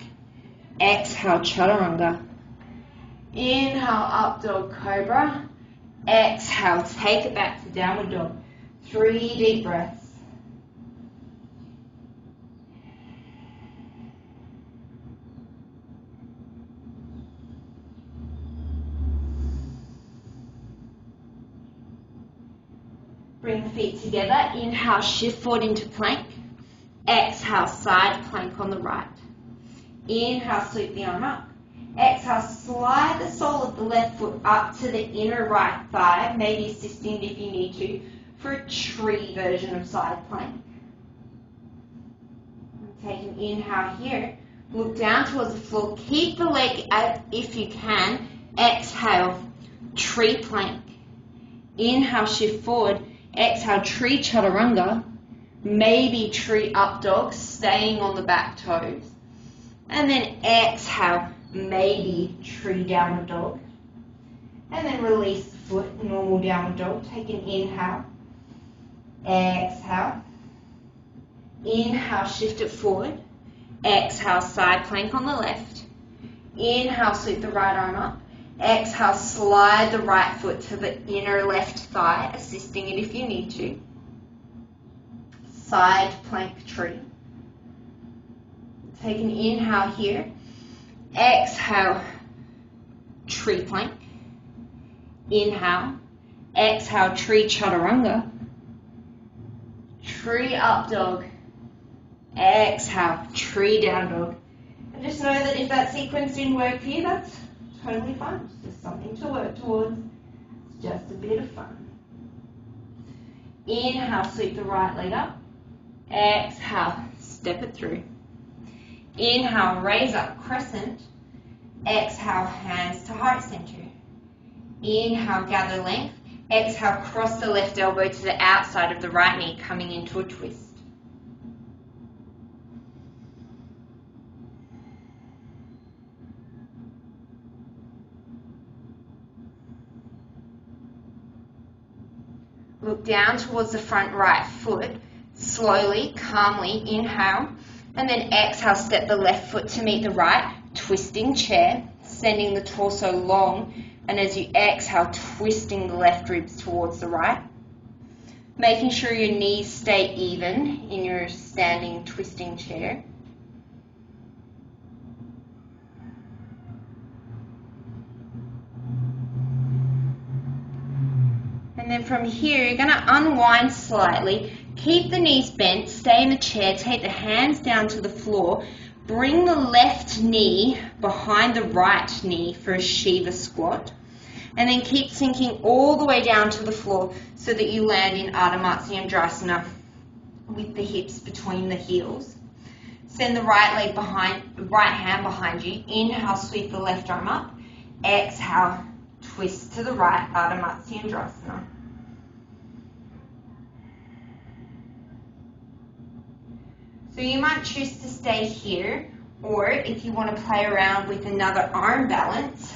Exhale, chaturanga. Inhale, up dog cobra. Exhale, take it back to downward dog. 3 deep breaths. Bring the feet together. Inhale, shift forward into plank. Exhale, side plank on the right. Inhale, sweep the arm up. Exhale, slide the sole of the left foot up to the inner right thigh, maybe assisting if you need to, for a tree version of side plank. Take an inhale here. Look down towards the floor. Keep the leg out if you can. Exhale, tree plank. Inhale, shift forward. Exhale, tree chaturanga. Maybe tree up dog, staying on the back toes. And then exhale, maybe tree downward dog. And then release the foot, normal downward dog. Take an inhale. Exhale. Inhale, shift it forward. Exhale, side plank on the left. Inhale, sweep the right arm up. Exhale, slide the right foot to the inner left thigh, assisting it if you need to. Side plank tree. Take an inhale here. Exhale, tree plank. Inhale. Exhale, tree chaturanga. Tree up dog. Exhale, tree down dog. And just know that if that sequence didn't work for you, that's totally fine. It's just something to work towards. It's just a bit of fun. Inhale, sweep the right leg up. Exhale, step it through. Inhale, raise up, crescent. Exhale, hands to heart center. Inhale, gather length. Exhale, cross the left elbow to the outside of the right knee, coming into a twist. Look down towards the front right foot. Slowly, calmly, inhale. And then exhale, step the left foot to meet the right. Twisting chair, sending the torso long. And as you exhale, twisting the left ribs towards the right. Making sure your knees stay even in your standing twisting chair. And then from here, you're going to unwind slightly. Keep the knees bent, stay in the chair, take the hands down to the floor. Bring the left knee behind the right knee for a Shiva squat. And then keep sinking all the way down to the floor so that you land in Ardha Matsyendrasana with the hips between the heels. Send the right leg behind, right hand behind you. Inhale, sweep the left arm up. Exhale, twist to the right, Ardha Matsyendrasana. So you might choose to stay here, or if you want to play around with another arm balance,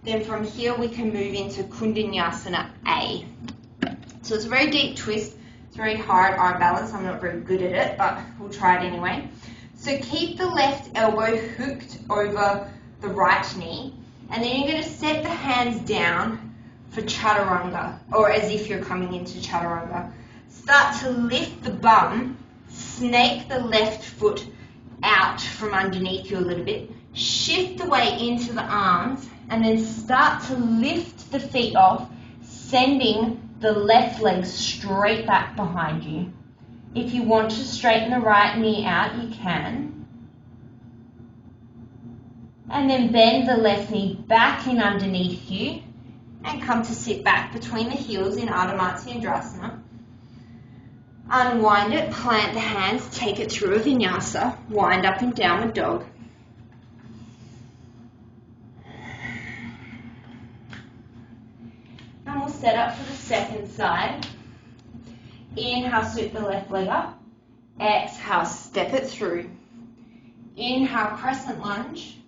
then from here we can move into Kundanyasana A. So it's a very deep twist. It's very hard arm balance. I'm not very good at it, but we'll try it anyway. So keep the left elbow hooked over the right knee, and then you're going to set the hands down for chaturanga, or as if you're coming into chaturanga. Start to lift the bum, snake the left foot out from underneath you a little bit, shift the weight into the arms, and then start to lift the feet off, sending the left leg straight back behind you. If you want to straighten the right knee out, you can. And then bend the left knee back in underneath you and come to sit back between the heels in Ardha Matsyendrasana. Unwind it, plant the hands, take it through a vinyasa, wind up in downward dog. And we'll set up for the second side. Inhale, sweep the left leg up. Exhale, step it through. Inhale, crescent lunge.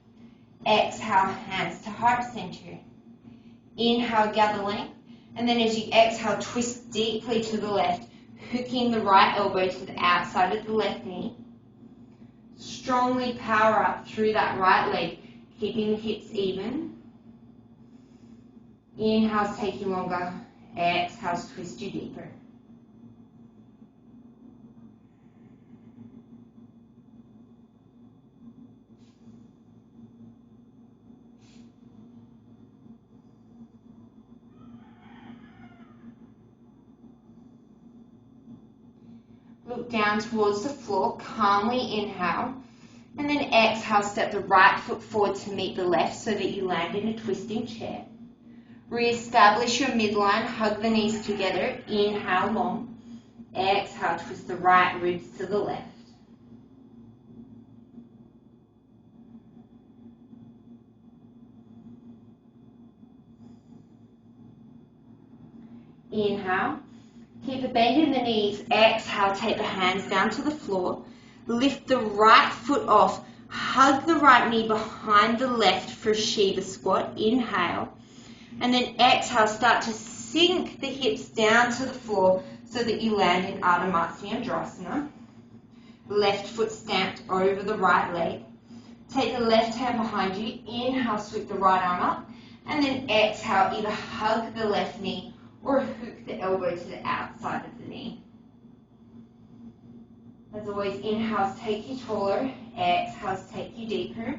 Exhale, hands to heart center. Inhale, gather length. And then as you exhale, twist deeply to the left, hooking the right elbow to the outside of the left knee. Strongly power up through that right leg, keeping the hips even. Inhales take you longer. Exhales twist you deeper. Look down towards the floor, calmly inhale, and then exhale, step the right foot forward to meet the left so that you land in a twisting chair. Re-establish your midline, hug the knees together, inhale long, exhale, twist the right ribs to the left. Inhale. Keep a bend in the knees. Exhale, take the hands down to the floor. Lift the right foot off. Hug the right knee behind the left for Shiva squat. Inhale. And then exhale, start to sink the hips down to the floor so that you land in Ardha Matsyendrasana. Left foot stamped over the right leg. Take the left hand behind you. Inhale, sweep the right arm up. And then exhale, either hug the left knee or hook the elbow to the outside of the knee. As always, inhales take you taller, exhales take you deeper.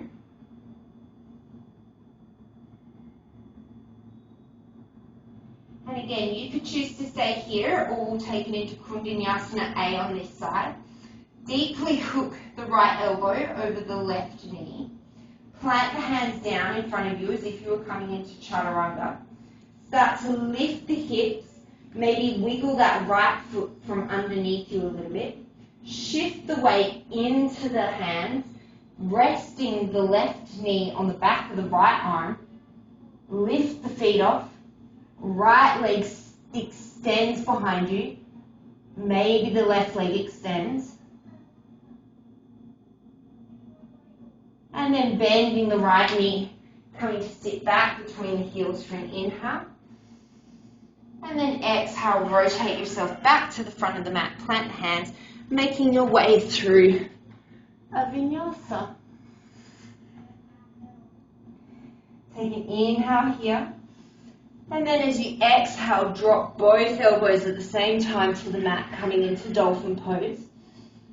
And again, you could choose to stay here, or we'll take it into Kundinasana A on this side. Deeply hook the right elbow over the left knee. Plant the hands down in front of you as if you were coming into Chaturanga. Start to lift the hips, maybe wiggle that right foot from underneath you a little bit. Shift the weight into the hands, resting the left knee on the back of the right arm. Lift the feet off. Right leg extends behind you. Maybe the left leg extends. And then bending the right knee, coming to sit back between the heels for an inhale. And then exhale, rotate yourself back to the front of the mat, plant the hands, making your way through a vinyasa. Take an inhale here. And then as you exhale, drop both elbows at the same time to the mat, coming into Dolphin Pose.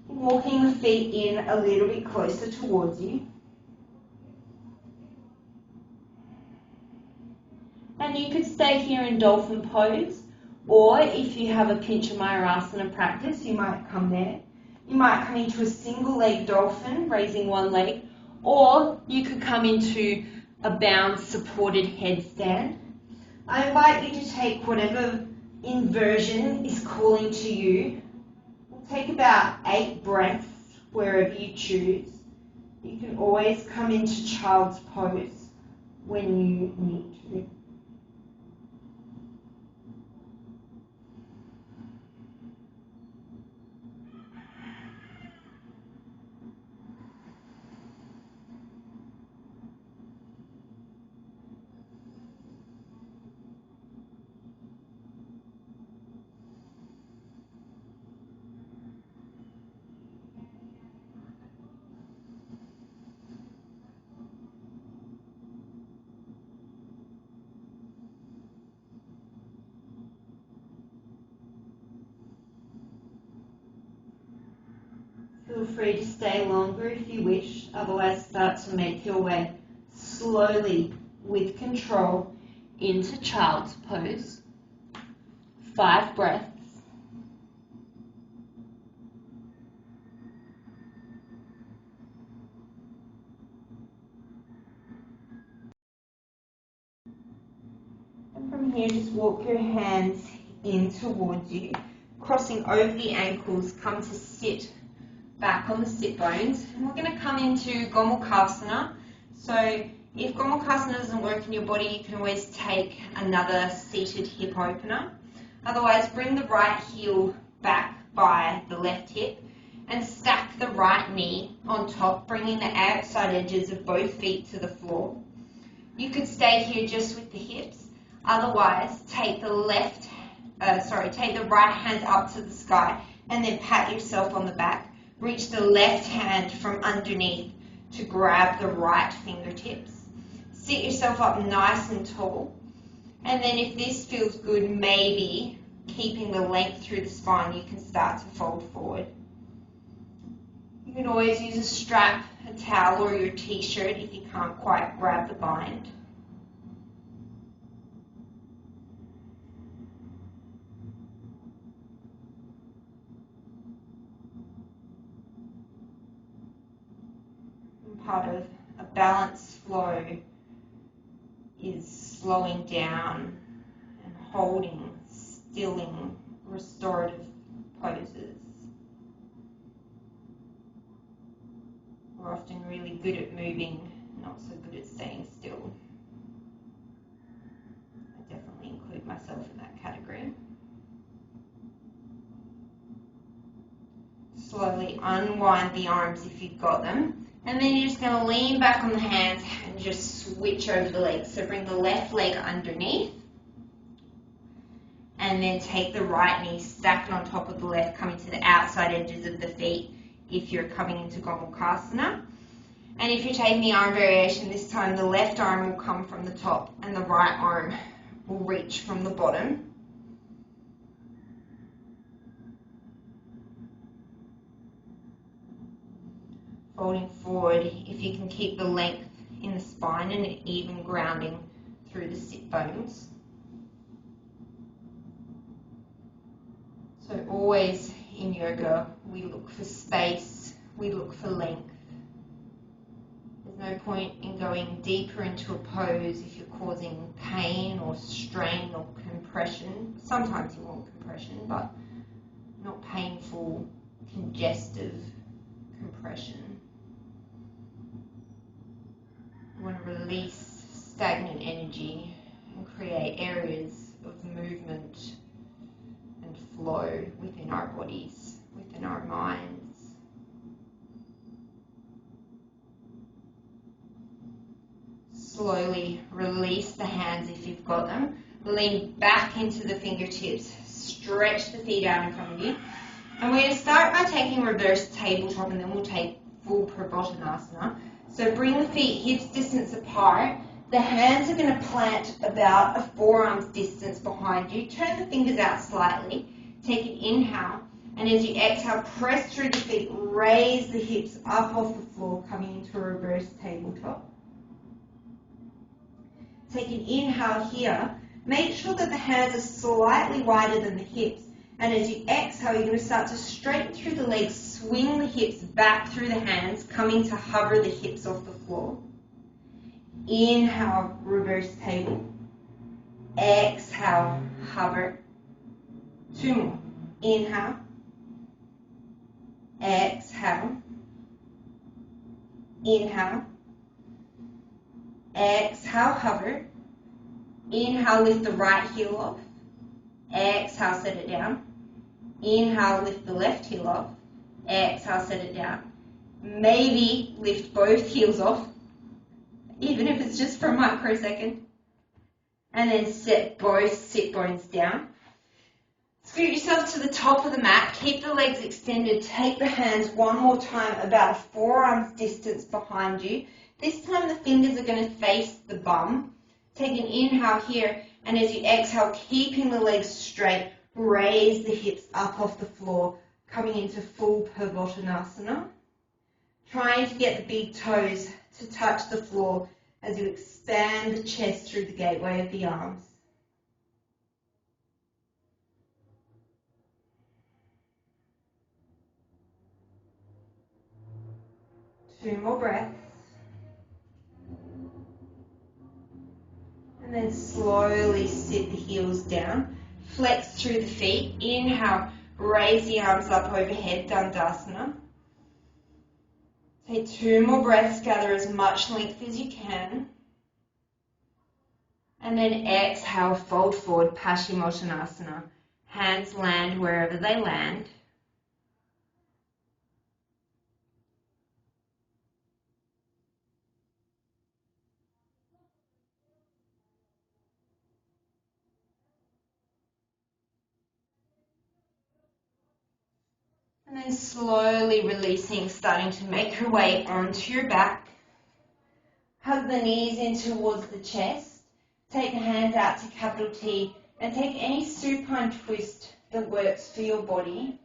Walking the feet in a little bit closer towards you. And you could stay here in Dolphin Pose, or if you have a Pincha Mayurasana practice, you might come there. You might come into a single leg dolphin, raising one leg, or you could come into a bound supported headstand. I invite you to take whatever inversion is calling to you. We'll take about 8 breaths wherever you choose. You can always come into child's pose when you need to. Feel free to stay longer if you wish, otherwise start to make your way slowly with control into Child's Pose. 5 breaths. And from here, just walk your hands in towards you, crossing over the ankles, come to sit back on the sit bones. And we're going to come into Gomulkasana. So if Gomulkasana doesn't work in your body, you can always take another seated hip opener. Otherwise, bring the right heel back by the left hip and stack the right knee on top, bringing the outside edges of both feet to the floor. You could stay here just with the hips. Otherwise, take the right hand up to the sky and then pat yourself on the back. Reach the left hand from underneath to grab the right fingertips. Sit yourself up nice and tall. And then if this feels good, maybe keeping the length through the spine, you can start to fold forward. You can always use a strap, a towel, or your t-shirt if you can't quite grab the bind. Part of a balanced flow is slowing down and holding, stilling, restorative poses. We're often really good at moving, not so good at staying still. I definitely include myself in that category. Slowly unwind the arms if you've got them. And then you're just going to lean back on the hands and just switch over the legs. So bring the left leg underneath. And then take the right knee, stack it on top of the left, coming to the outside edges of the feet if you're coming into Gomulkasana. And if you're taking the arm variation, this time the left arm will come from the top and the right arm will reach from the bottom. Folding forward, if you can keep the length in the spine and an even grounding through the sit bones. So always in yoga, we look for space, we look for length. There's no point in going deeper into a pose if you're causing pain or strain or compression. Sometimes you want compression, but not painful, congestive compression. We want to release stagnant energy and create areas of movement and flow within our bodies, within our minds. Slowly release the hands if you've got them. Lean back into the fingertips. Stretch the feet out in front of you. And we're going to start by taking reverse tabletop, and then we'll take full Purvottanasana. So bring the feet hips distance apart. The hands are going to plant about a forearm's distance behind you. Turn the fingers out slightly. Take an inhale. And as you exhale, press through the feet. Raise the hips up off the floor, coming into a reverse tabletop. Take an inhale here. Make sure that the hands are slightly wider than the hips. And as you exhale, you're going to start to straighten through the legs, swing the hips back through the hands, coming to hover the hips off the floor. Inhale, reverse table. Exhale, hover. 2 more. Inhale. Exhale. Inhale. Exhale, hover. Inhale, lift the right heel off. Exhale, set it down. Inhale, lift the left heel off. Exhale, set it down. Maybe lift both heels off, even if it's just for a microsecond. And then set both sit bones down. Scoot yourself to the top of the mat. Keep the legs extended. Take the hands one more time about a forearm's distance behind you. This time the fingers are going to face the bum. Take an inhale here. And as you exhale, keeping the legs straight, raise the hips up off the floor, coming into full Purvottanasana. trying to get the big toes to touch the floor as you expand the chest through the gateway of the arms. Two more breaths. And then slowly sit the heels down. Flex through the feet. Inhale, raise the arms up overhead, Dandasana. Take two more breaths, gather as much length as you can. And then exhale, fold forward, Paschimottanasana. Hands land wherever they land. And then slowly releasing, starting to make your way onto your back. Hug the knees in towards the chest. Take the hands out to capital T and take any supine twist that works for your body.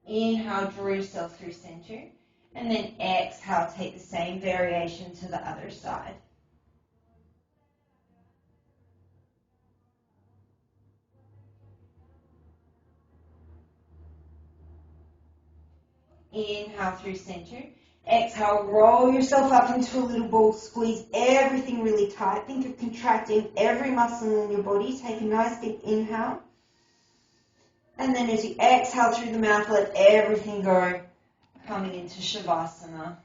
Inhale, draw yourself through center. And then exhale, take the same variation to the other side. Inhale through center. Exhale, roll yourself up into a little ball. Squeeze everything really tight. Think of contracting every muscle in your body. Take a nice deep inhale. And then as you exhale through the mouth, let everything go, coming into Shavasana.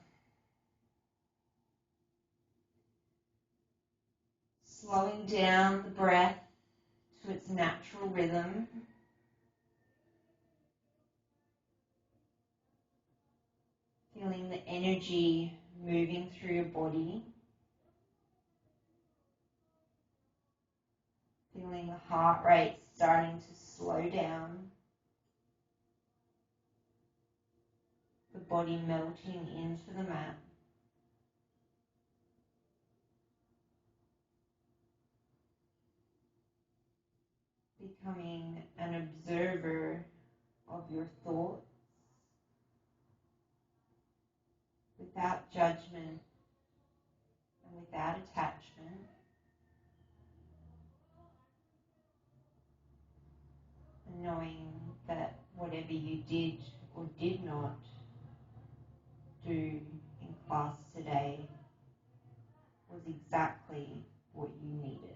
Slowing down the breath to its natural rhythm. Feeling the energy moving through your body. Feeling the heart rate starting to slow down. The body melting into the mat. Becoming an observer of your thoughts without judgment and without attachment. And knowing that whatever you did or did not do in class today was exactly what you needed.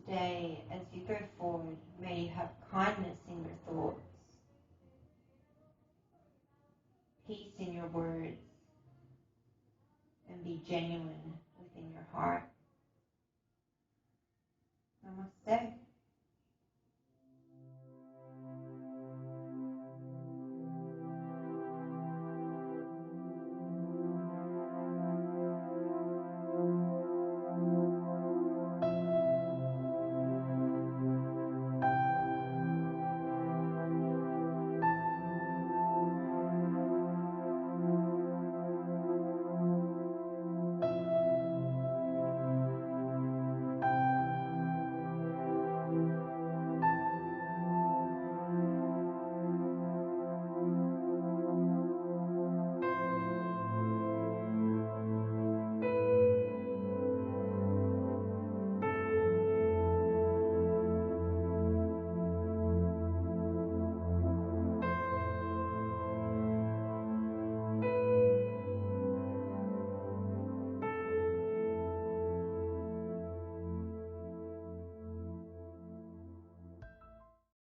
Today, as you go forward, may you have kindness in your thoughts, peace in your words, and be genuine